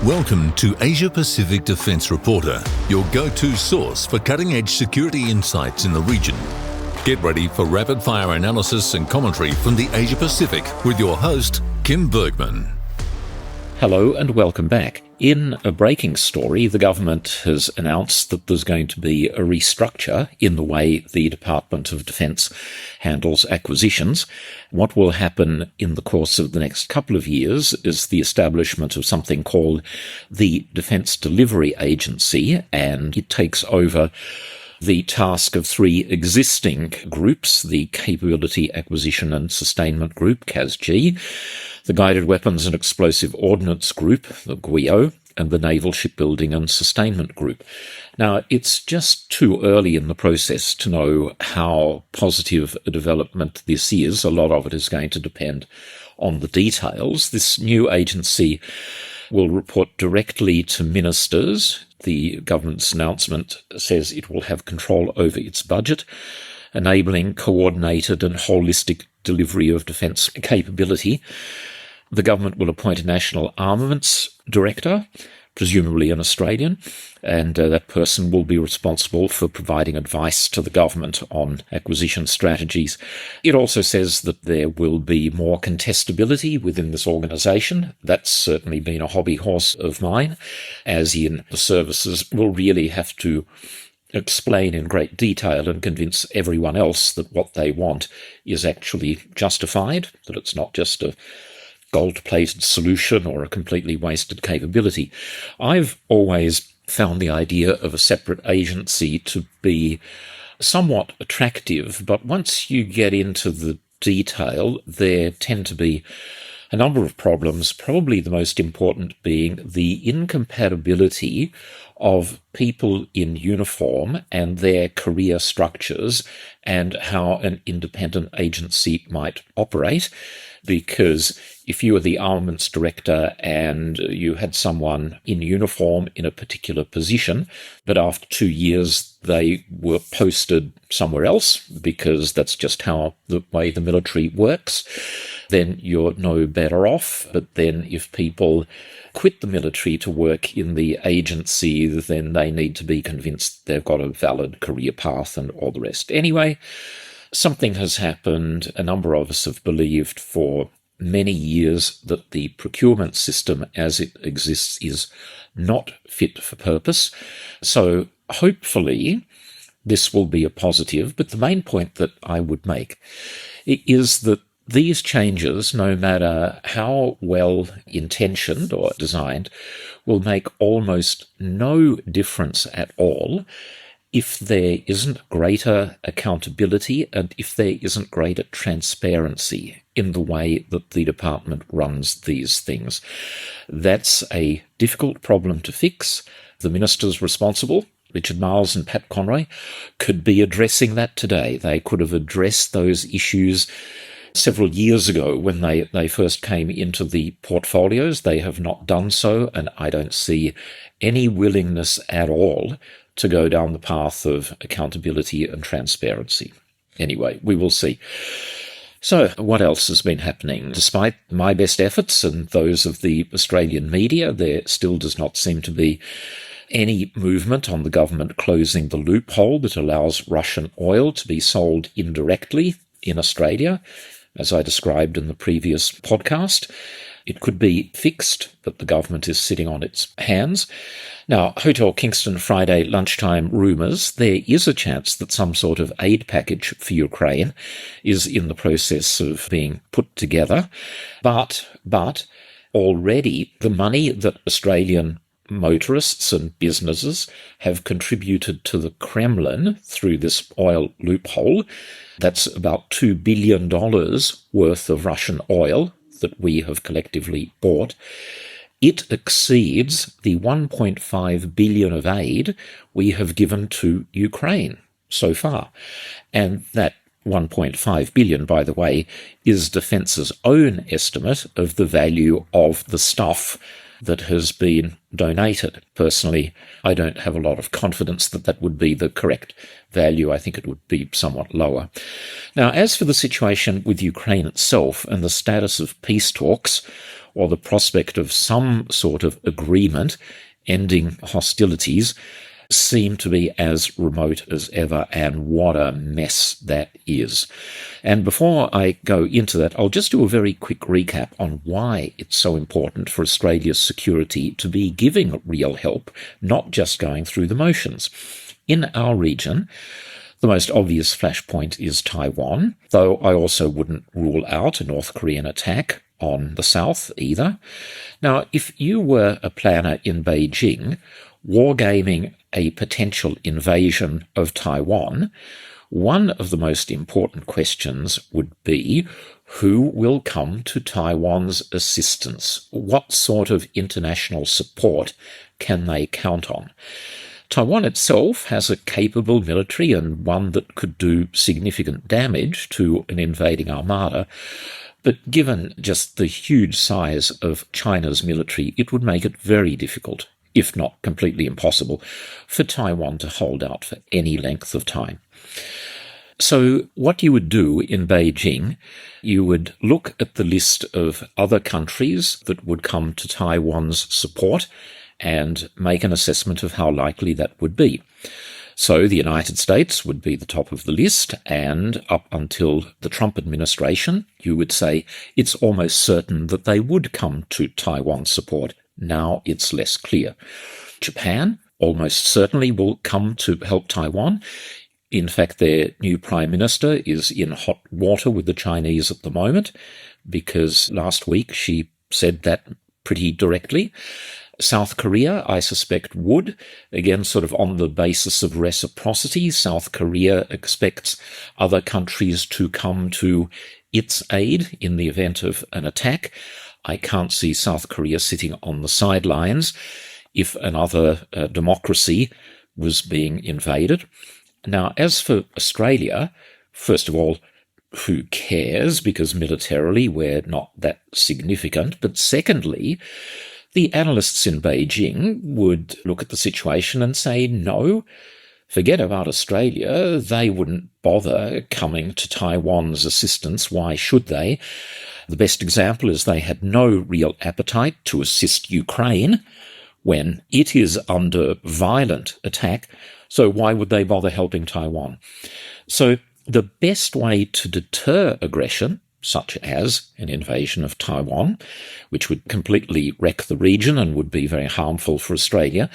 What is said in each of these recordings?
Welcome to Asia Pacific Defence Reporter, your go-to source for cutting-edge security insights in the region. Get ready for rapid-fire analysis and commentary from the Asia Pacific with your host, Kim Bergman. Hello and welcome back. In a breaking story, the government has announced that there's going to be a restructure in the way the Department of Defence handles acquisitions. What will happen in the course of the next couple of years is the establishment of something called the Defence Delivery Agency, and it takes over the task of three existing groups, the Capability Acquisition and Sustainment Group, CASG, the Guided Weapons and Explosive Ordnance Group, the GWEO, and the Naval Shipbuilding and Sustainment Group. Now, it's just too early in the process to know how positive a development this is. A lot of it is going to depend on the details. This new agency will report directly to ministers. The government's announcement says it will have control over its budget, enabling coordinated and holistic delivery of defence capability. The government will appoint a national armaments director, presumably an Australian, and that person will be responsible for providing advice to the government on acquisition strategies. It also says that there will be more contestability within this organisation. That's certainly been a hobby horse of mine, as in the services will really have to explain in great detail and convince everyone else that what they want is actually justified, that it's not just a gold-plated solution or a completely wasted capability. I've always found the idea of a separate agency to be somewhat attractive, but once you get into the detail, there tend to be a number of problems, probably the most important being the incompatibility of people in uniform and their career structures and how an independent agency might operate. Because if you were the armaments director and you had someone in uniform in a particular position, but after 2 years they were posted somewhere else, because that's just how the way the military works, then you're no better off. But then if people quit the military to work in the agency, then they need to be convinced they've got a valid career path and all the rest. Anyway, something has happened. A number of us have believed for many years that the procurement system as it exists is not fit for purpose. So hopefully this will be a positive. But the main point that I would make is that these changes, no matter how well intentioned or designed, will make almost no difference at all if there isn't greater accountability and if there isn't greater transparency in the way that the department runs these things. That's a difficult problem to fix. The ministers responsible, Richard Marles and Pat Conroy, could be addressing that today. They could have addressed those issues several years ago when they first came into the portfolios. They have not done so, and I don't see any willingness at all to go down the path of accountability and transparency. Anyway, we will see. So, what else has been happening? Despite my best efforts and those of the Australian media, there still does not seem to be any movement on the government closing the loophole that allows Russian oil to be sold indirectly in Australia, as I described in the previous podcast. It could be fixed, but the government is sitting on its hands. Now, Hotel Kingston Friday lunchtime rumours, there is a chance that some sort of aid package for Ukraine is in the process of being put together. But already the money that Australian motorists and businesses have contributed to the Kremlin through this oil loophole, that's about $2 billion worth of Russian oil that we have collectively bought. It exceeds the $1.5 billion of aid we have given to Ukraine so far. And that $1.5 billion, by the way, is Defence's own estimate of the value of the stuff that has been donated. Personally, I don't have a lot of confidence that that would be the correct value. I think it would be somewhat lower. Now, as for the situation with Ukraine itself and the status of peace talks, or the prospect of some sort of agreement ending hostilities seem to be as remote as ever, and what a mess that is. And before I go into that, I'll just do a very quick recap on why it's so important for Australia's security to be giving real help, not just going through the motions. In our region, the most obvious flashpoint is Taiwan, though I also wouldn't rule out a North Korean attack on the south either. Now, if you were a planner in Beijing, wargaming a potential invasion of Taiwan, one of the most important questions would be, who will come to Taiwan's assistance? What sort of international support can they count on? Taiwan itself has a capable military and one that could do significant damage to an invading armada, but given just the huge size of China's military, it would make it very difficult, if not completely impossible, for Taiwan to hold out for any length of time. So what you would do in Beijing, you would look at the list of other countries that would come to Taiwan's support and make an assessment of how likely that would be. So the United States would be the top of the list, and up until the Trump administration, you would say it's almost certain that they would come to Taiwan's support. Now it's less clear. Japan almost certainly will come to help Taiwan. In fact, their new prime minister is in hot water with the Chinese at the moment, because last week she said that pretty directly. South Korea, I suspect, would, again, sort of on the basis of reciprocity. South Korea expects other countries to come to its aid in the event of an attack. I can't see South Korea sitting on the sidelines if another democracy was being invaded. Now, as for Australia, first of all, who cares? Because militarily we're not that significant. But secondly, the analysts in Beijing would look at the situation and say, no, forget about Australia. They wouldn't bother coming to Taiwan's assistance. Why should they? The best example is they had no real appetite to assist Ukraine when it is under violent attack. So why would they bother helping Taiwan? So the best way to deter aggression, such as an invasion of Taiwan, which would completely wreck the region and would be very harmful for Australia,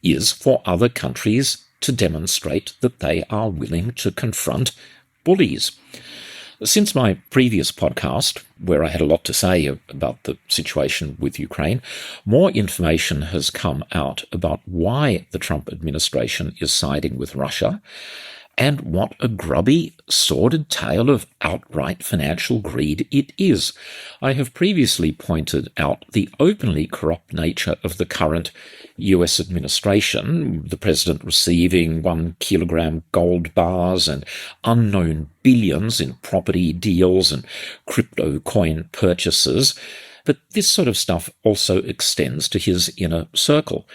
is for other countries to demonstrate that they are willing to confront bullies. Since my previous podcast, where I had a lot to say about the situation with Ukraine, more information has come out about why the Trump administration is siding with Russia, and what a grubby, sordid tale of outright financial greed it is. I have previously pointed out the openly corrupt nature of the current US administration, the president receiving 1 kilogram gold bars and unknown billions in property deals and crypto coin purchases. But this sort of stuff also extends to his inner circle.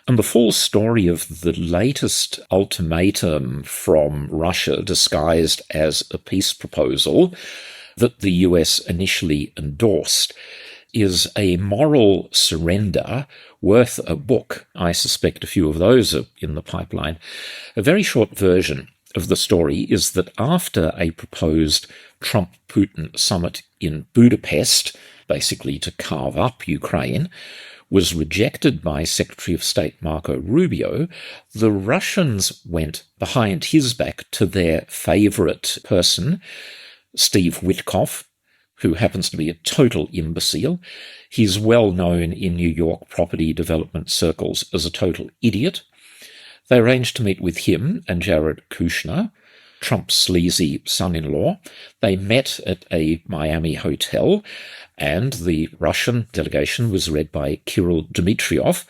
And the full story of the latest ultimatum from Russia, disguised as a peace proposal that the US initially endorsed, is a moral surrender worth a book. I suspect a few of those are in the pipeline. A very short version of the story is that after a proposed Trump-Putin summit in Budapest, basically to carve up Ukraine, was rejected by Secretary of State Marco Rubio, the Russians went behind his back to their favourite person, Steve Witkoff, who happens to be a total imbecile. He's well known in New York property development circles as a total idiot. They arranged to meet with him and Jared Kushner, Trump's sleazy son-in-law. They met at a Miami hotel, and the Russian delegation was led by Kirill Dmitriev,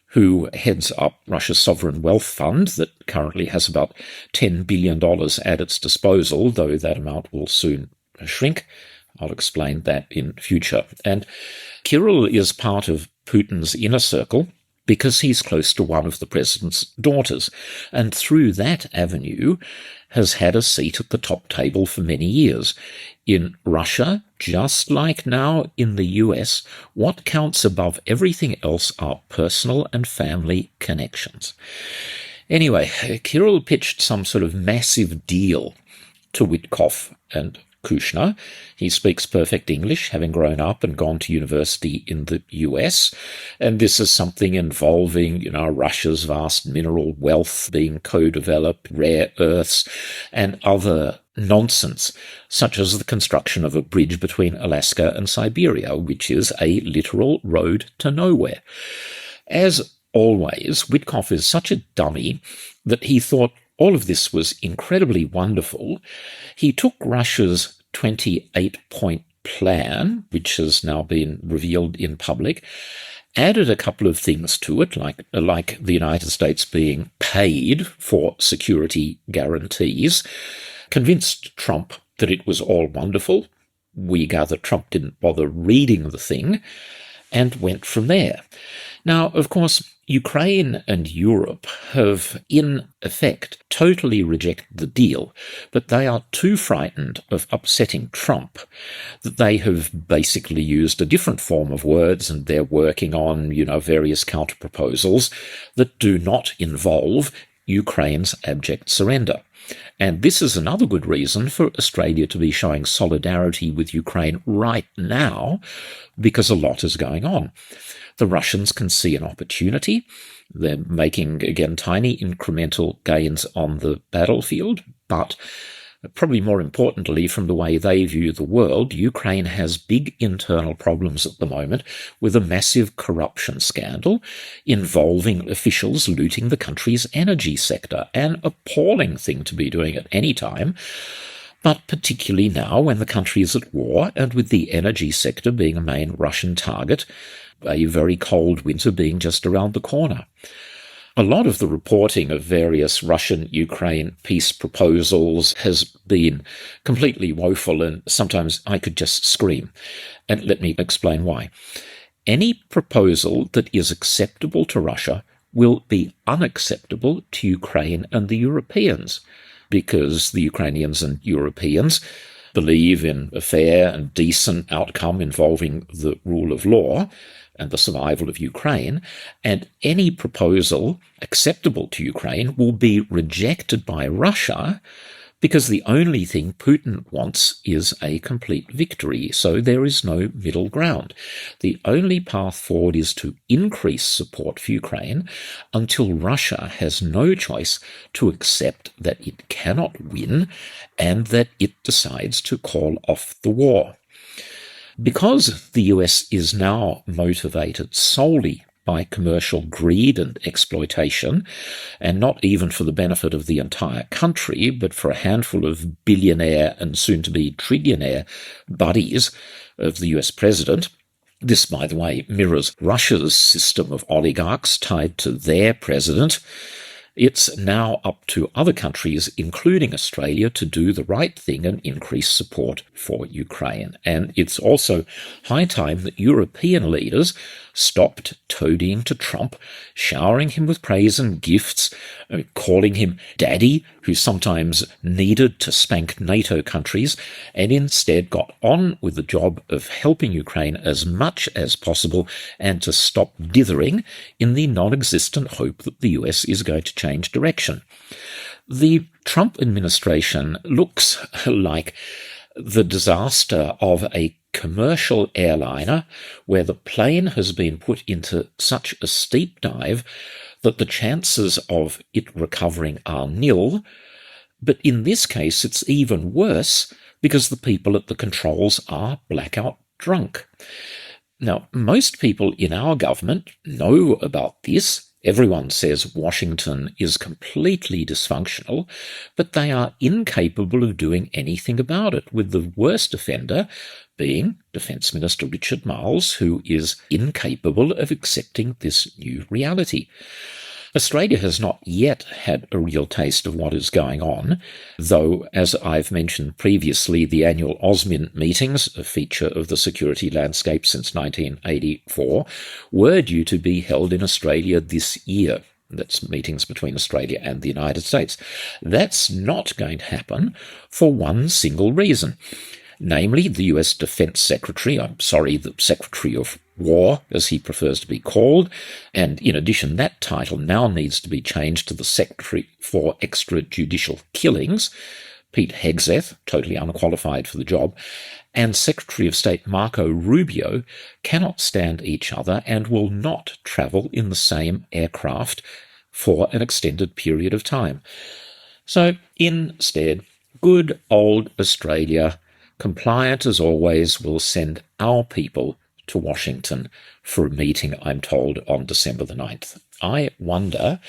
who heads up Russia's sovereign wealth fund that currently has about $10 billion at its disposal, though that amount will soon shrink. I'll explain that in future. And Kirill is part of Putin's inner circle. because he's close to one of the president's daughters, and through that avenue has had a seat at the top table for many years. In Russia, just like now in the US, what counts above everything else are personal and family connections. Anyway, Kirill pitched some sort of massive deal to Witkoff and Kushner. He speaks perfect English, having grown up and gone to university in the US. And this is something involving, Russia's vast mineral wealth being co-developed, rare earths, and other nonsense, such as the construction of a bridge between Alaska and Siberia, which is a literal road to nowhere. As always, Witkoff is such a dummy that he thought all of this was incredibly wonderful. He took Russia's 28-point plan, which has now been revealed in public, added a couple of things to it, like the United States being paid for security guarantees, convinced Trump that it was all wonderful. We gather Trump didn't bother reading the thing, and went from there. Now, of course, Ukraine and Europe have, in effect, totally rejected the deal, but they are too frightened of upsetting Trump that they have basically used a different form of words, and they're working on, various counter-proposals that do not involve Ukraine's abject surrender. And this is another good reason for Australia to be showing solidarity with Ukraine right now, because a lot is going on. The Russians can see an opportunity. They're making, again, tiny incremental gains on the battlefield, but probably more importantly, from the way they view the world, Ukraine has big internal problems at the moment with a massive corruption scandal involving officials looting the country's energy sector, an appalling thing to be doing at any time, but particularly now when the country is at war and with the energy sector being a main Russian target, a very cold winter being just around the corner. A lot of the reporting of various Russian-Ukraine peace proposals has been completely woeful, and sometimes I could just scream. And let me explain why. Any proposal that is acceptable to Russia will be unacceptable to Ukraine and the Europeans, because the Ukrainians and Europeans believe in a fair and decent outcome involving the rule of law and the survival of Ukraine, and any proposal acceptable to Ukraine will be rejected by Russia because the only thing Putin wants is a complete victory, so there is no middle ground. The only path forward is to increase support for Ukraine until Russia has no choice to accept that it cannot win and that it decides to call off the war. Because the US is now motivated solely by commercial greed and exploitation, and not even for the benefit of the entire country, but for a handful of billionaire and soon-to-be trillionaire buddies of the US president. This, by the way, mirrors Russia's system of oligarchs tied to their president. It's now up to other countries, including Australia, to do the right thing and increase support for Ukraine. And it's also high time that European leaders stopped toadying to Trump, showering him with praise and gifts, calling him daddy, who sometimes needed to spank NATO countries, and instead got on with the job of helping Ukraine as much as possible and to stop dithering in the non-existent hope that the US is going to change direction. The Trump administration looks like the disaster of a commercial airliner where the plane has been put into such a steep dive that the chances of it recovering are nil. But in this case, it's even worse because the people at the controls are blackout drunk. Now, most people in our government know about this. Everyone says Washington is completely dysfunctional, but they are incapable of doing anything about it, with the worst offender being Defence Minister Richard Marles, who is incapable of accepting this new reality. Australia has not yet had a real taste of what is going on, though, as I've mentioned previously, the annual AUSMIN meetings, a feature of the security landscape since 1984, were due to be held in Australia this year. That's meetings between Australia and the United States. That's not going to happen for one single reason. Namely, the US Defense Secretary, the Secretary of War, as he prefers to be called, and in addition, that title now needs to be changed to the Secretary for Extrajudicial Killings, Pete Hegseth, totally unqualified for the job, and Secretary of State Marco Rubio cannot stand each other and will not travel in the same aircraft for an extended period of time. So instead, good old Australia, compliant as always, will send our people to Washington for a meeting, I'm told, on December the 9th. I wonder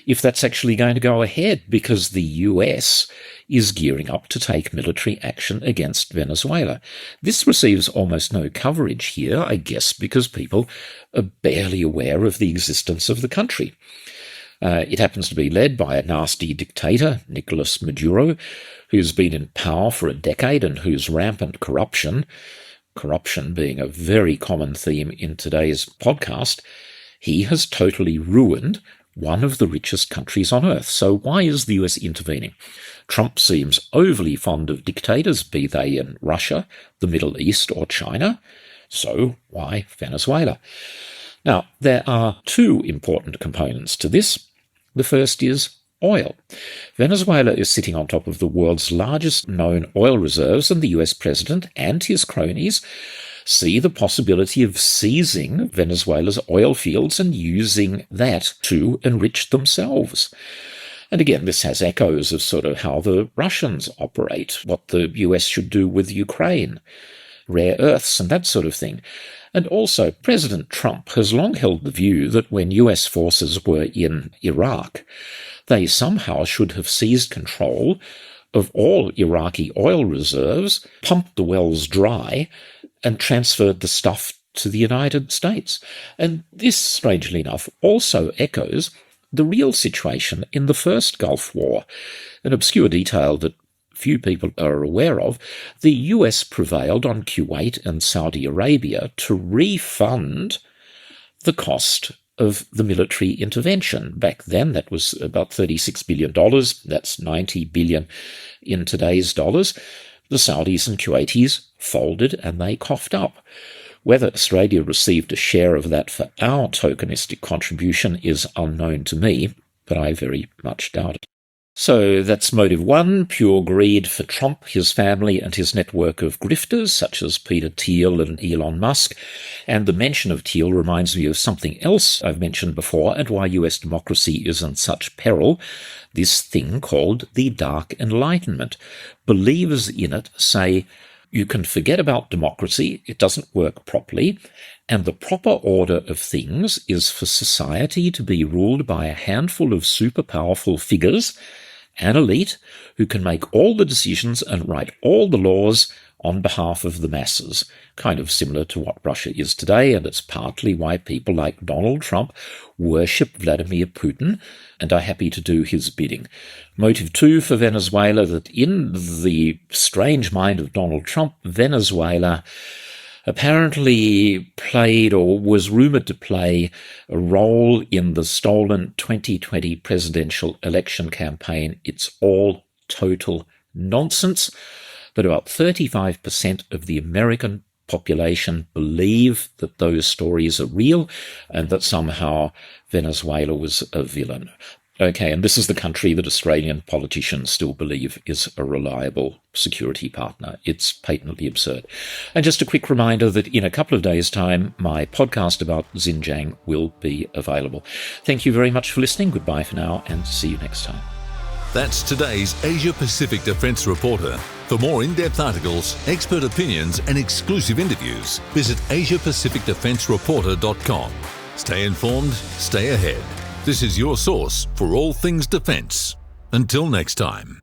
if that's actually going to go ahead, because the US is gearing up to take military action against Venezuela. This receives almost no coverage here, I guess, because people are barely aware of the existence of the country. It happens to be led by a nasty dictator, Nicolas Maduro, who's been in power for a decade and whose rampant corruption being a very common theme in today's podcast, he has totally ruined one of the richest countries on earth. So why is the US intervening? Trump seems overly fond of dictators, be they in Russia, the Middle East, or China. So why Venezuela? Now, there are two important components to this. The first is oil. Venezuela is sitting on top of the world's largest known oil reserves, and the US president and his cronies see the possibility of seizing Venezuela's oil fields and using that to enrich themselves. And again, this has echoes of sort of how the Russians operate, what the US should do with Ukraine, rare earths and that sort of thing. And also, President Trump has long held the view that when US forces were in Iraq, they somehow should have seized control of all Iraqi oil reserves, pumped the wells dry, and transferred the stuff to the United States. And this, strangely enough, also echoes the real situation in the first Gulf War. An obscure detail that few people are aware of, the US prevailed on Kuwait and Saudi Arabia to refund the cost of the military intervention. Back then, that was about $36 billion. That's $90 billion in today's dollars. The Saudis and Kuwaitis folded and they coughed up. Whether Australia received a share of that for our tokenistic contribution is unknown to me, but I very much doubt it. So that's motive one, pure greed for Trump, his family, and his network of grifters, such as Peter Thiel and Elon Musk. And the mention of Thiel reminds me of something else I've mentioned before, and why US democracy is in such peril, this thing called the Dark Enlightenment. Believers in it say, you can forget about democracy, it doesn't work properly, and the proper order of things is for society to be ruled by a handful of super powerful figures, an elite who can make all the decisions and write all the laws on behalf of the masses, kind of similar to what Russia is today, and it's partly why people like Donald Trump worship Vladimir Putin and are happy to do his bidding. Motive two for Venezuela, that in the strange mind of Donald Trump, Venezuela apparently played, or was rumoured to play, a role in the stolen 2020 presidential election campaign. It's all total nonsense. But about 35% of the American population believe that those stories are real and that somehow Venezuela was a villain. Okay, and this is the country that Australian politicians still believe is a reliable security partner. It's patently absurd. And just a quick reminder that in a couple of days' time, my podcast about Xinjiang will be available. Thank you very much for listening. Goodbye for now, and see you next time. That's today's Asia Pacific Defence Reporter. For more in-depth articles, expert opinions, and exclusive interviews, visit AsiaPacificDefenceReporter.com. Stay informed, stay ahead. This is your source for all things defence. Until next time.